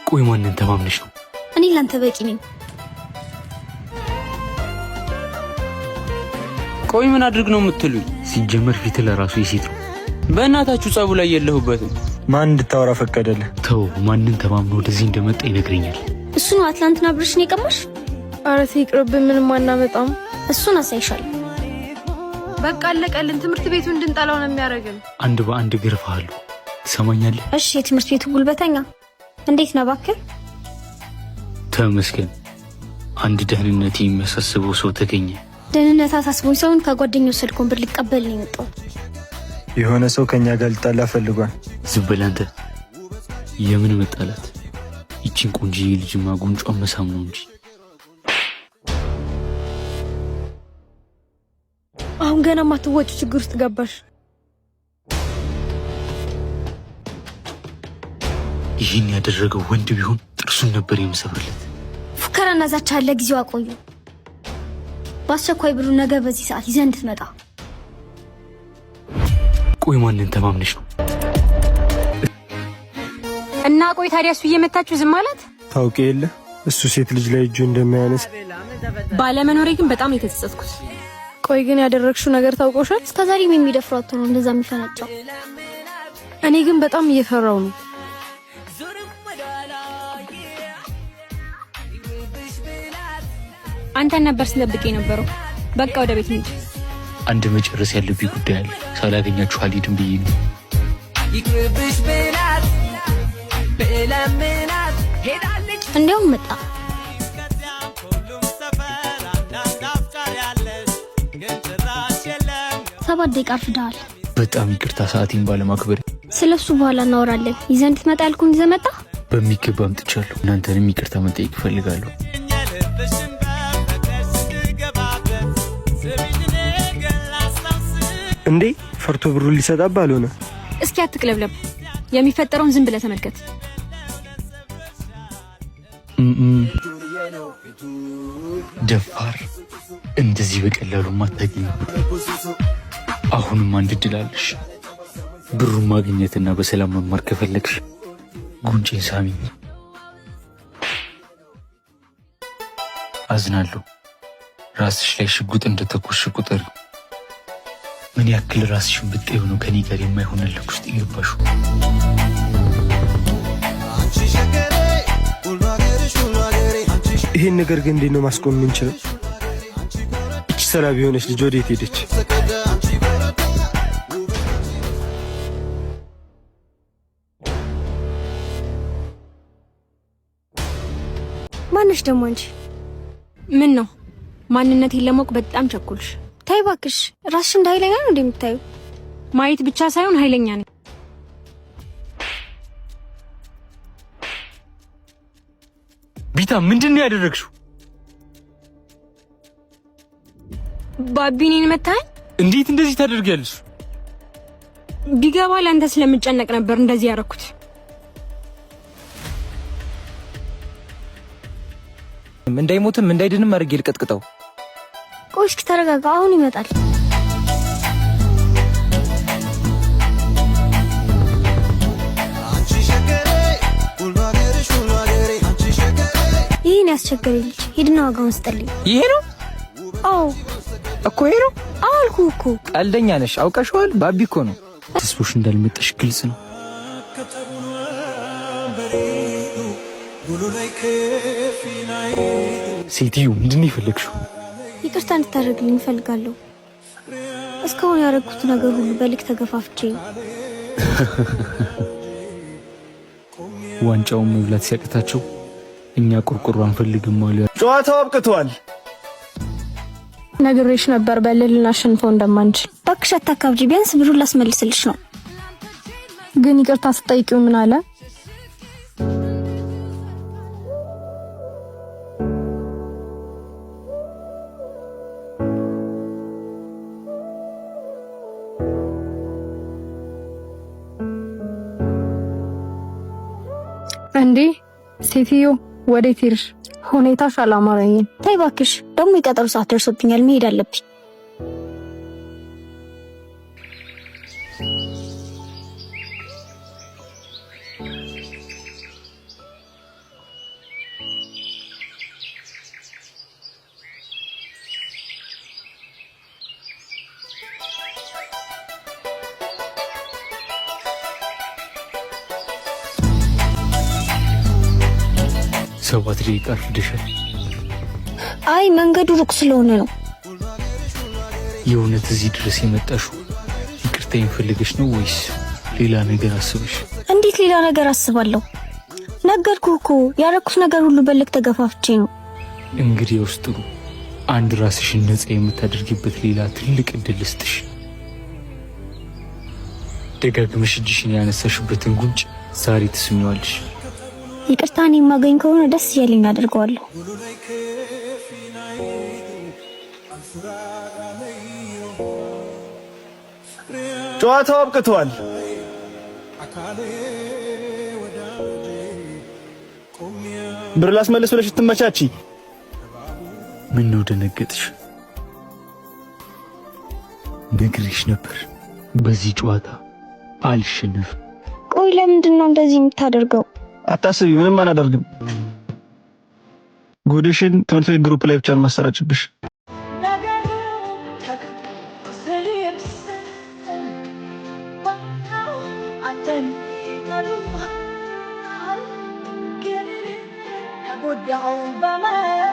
ቆይ ማንን ተማምነሽ ነው? እኔ ላንተ በቂ ነኝ። ቆይ ምን አድርግ ነው የምትሉኝ? ሲጀመር ፊት ለራሱ የሴት ነው። በእናታችሁ ጸቡ ላይ የለሁበትም። ማን እንድታወራ ፈቀደልህ? ተው፣ ማንን ተማምኖ ወደዚህ እንደመጣ ይነግረኛል። እሱ ነው አትላንትና ብርሽን የቀማሽ? ኧረ ይቅርብን፣ ምንም አናመጣም። እሱን አሳይሻለሁ። በቃ አለቀልን። ትምህርት ቤቱ እንድንጠላው ነው የሚያደርገን። አንድ በአንድ ግርፋለሁ። ትሰማኛለህ? እሺ፣ የትምህርት ቤቱ ጉልበተኛ እንዴት ነው እባክህ? ተመስገን፣ አንድ ደህንነት የሚያሳስበው ሰው ተገኘ። ደህንነት አሳስቦኝ ሰውን ከጓደኛው ስልኩን ብር ሊቀበል ነው የመጣው። የሆነ ሰው ከኛ ጋር ሊጣላ ፈልጓል። ዝም በል አንተ። የምን መጣላት? ይቺን ቆንጆዬ ልጅማ ጉንጯን መሳም ነው እንጂ። አሁን ገና ማትወጪ ችግር ውስጥ ገባሽ። ይህን ያደረገው ወንድ ቢሆን ጥርሱን ነበር የምሰብርለት። ፉከራና ዛቻ አለ። ጊዜው አቆዩ። በአስቸኳይ ብሩ ነገ በዚህ ሰዓት ይዘህ እንድትመጣ። ቆይ ማንን ተማምነሽ ነው? እና ቆይ ታዲያ እሱ እየመታችሁ ዝም ማለት? ታውቂ የለ እሱ ሴት ልጅ ላይ እጁ እንደማያነስ። ባለመኖሬ ግን በጣም የተጸጸትኩት። ቆይ ግን ያደረግሽው ነገር ታውቆሻል? እስከዛሬም የሚደፍሯት ነው እንደዛ የሚፈነጫው። እኔ ግን በጣም እየፈራው ነው። አንተን ነበር ስለብቄ ነበረው። በቃ ወደ ቤት እንሂድ። አንድ መጨረስ ያለብኝ ጉዳይ አለ። ሳላገኛችሁ አልሄድም ብዬ ነው። እንዲያውም መጣ። ሰባት ደቂቃ አርፍደሃል። በጣም ይቅርታ ሰዓቴን ባለማክበር። ስለሱ በኋላ እናወራለን። ይዘህ እንድትመጣ ያልኩህን ይዘህ መጣ። በሚገባ አምጥቻለሁ። እናንተንም ይቅርታ መጠየቅ እፈልጋለሁ። እንዴ ፈርቶ ብሩን ሊሰጣብ አልሆነ። እስኪ አትቅለብለብ። የሚፈጠረውን ዝም ብለህ ተመልከት። ደፋር፣ እንደዚህ በቀላሉ ማታገኝ። አሁንም አንድ እድል አለሽ። ብሩን ማግኘትና በሰላም መማር ከፈለግሽ ጉንጬን ሳሚኝ። አዝናለሁ። ራስሽ ላይ ሽጉጥ እንደተኮሽ ቁጥር ምን ያክል ራስሽን ብትይው ነው ከኔ ጋር የማይሆንልሽ ውስጥ ይገባሽ። ይሄን ነገር ግን እንዴት ነው ማስቆም የምንችለው? እቺ ሰላቢ የሆነች ልጅ ወዴት ሄደች? ማንሽ ደግሞ አንቺ? ምን ነው ማንነቴን ለማወቅ በጣም ቸኩልሽ? ተይ እባክሽ፣ ራስሽ እንደ ኃይለኛ ነው እንደምታዩ። ማየት ብቻ ሳይሆን ኃይለኛ ነኝ። ቢታ፣ ምንድነው ያደረግሽው? ባቢኔን መታኝ። እንዴት እንደዚህ ታደርጊያለሽ? ቢገባ ለአንተ ስለምጨነቅ ነበር እንደዚህ ያደረኩት። እንዳይሞትም እንዳይድንም አድርጌ ልቀጥቅጠው። ቆይ እስኪ ተረጋጋ፣ አሁን ይመጣል። ይህን ያስቸገረኝ ልጅ ሂድና ዋጋውን ስጠልኝ። ይሄ ነው? አዎ እኮ ይሄ ነው አልኩህ እኮ። ቀልደኛ ነሽ፣ አውቀሽዋል። ባቢ እኮ ነው። ተስቦሽ እንዳልመጣሽ ግልጽ ነው። ሴትዮ፣ ምንድን ነው የፈለግሽው? ይቅርታ እንድታደርግልኝ እፈልጋለሁ። እስካሁን ያደረኩት ነገር ሁሉ በልክ ተገፋፍቼ ነው። ዋንጫውን መብላት ሲያቅታቸው እኛ ቆርቆሮ አንፈልግም አሉ። ጨዋታው አብቅቷል። ነግሬሽ ነበር በልል ልናሸንፈው እንደማንችል። እባክሽ አታካብጂ፣ ቢያንስ ብሩን ላስመልስልሽ ነው። ግን ይቅርታ ስጠይቂው ምን አለ? እንዴ ሴትዮ ወዴት ሄድሽ? ሁኔታሽ አላማረኝም። ተይ እባክሽ፣ ደግሞ የቀጠሮ ሰዓት ደርሶብኛል፣ መሄድ አለብኝ። 7 ደቂቃ አርፍደሻል። አይ መንገዱ ሩቅ ስለሆነ ነው። የእውነት እዚህ ድረስ የመጣሽው ይቅርታዬን ፈልገሽ ነው ወይስ ሌላ ነገር አስበሽ? እንዴት ሌላ ነገር አስባለሁ? ነገርኩህ እኮ ያረኩት ነገር ሁሉ በልክ ተገፋፍቼ ነው። እንግዲህ ውስጥ አንድ ራስሽን ነፃ የምታደርጊበት ሌላ ትልቅ እድል ልስጥሽ። ደጋግመሽ እጅሽን ያነሳሽበትን ጉንጭ ዛሬ ትስሚዋለሽ። ይቅርታን የማገኝ ከሆነ ደስ ያለኝ አደርገዋለሁ። ጨዋታው አብቅቷል። ብር ላስመልስ ብለሽ ትመቻቺ። ምን ነው ደነገጥሽ? ነግሬሽ ነበር በዚህ ጨዋታ አልሸነፍም። ቆይ ለምንድን ነው እንደዚህ የምታደርገው? አታስቢ፣ ምንም አናደርግም። ጉድሽን ትምህርት ቤት ግሩፕ ላይ ብቻ ማሰራጭብሽ። Put your own by my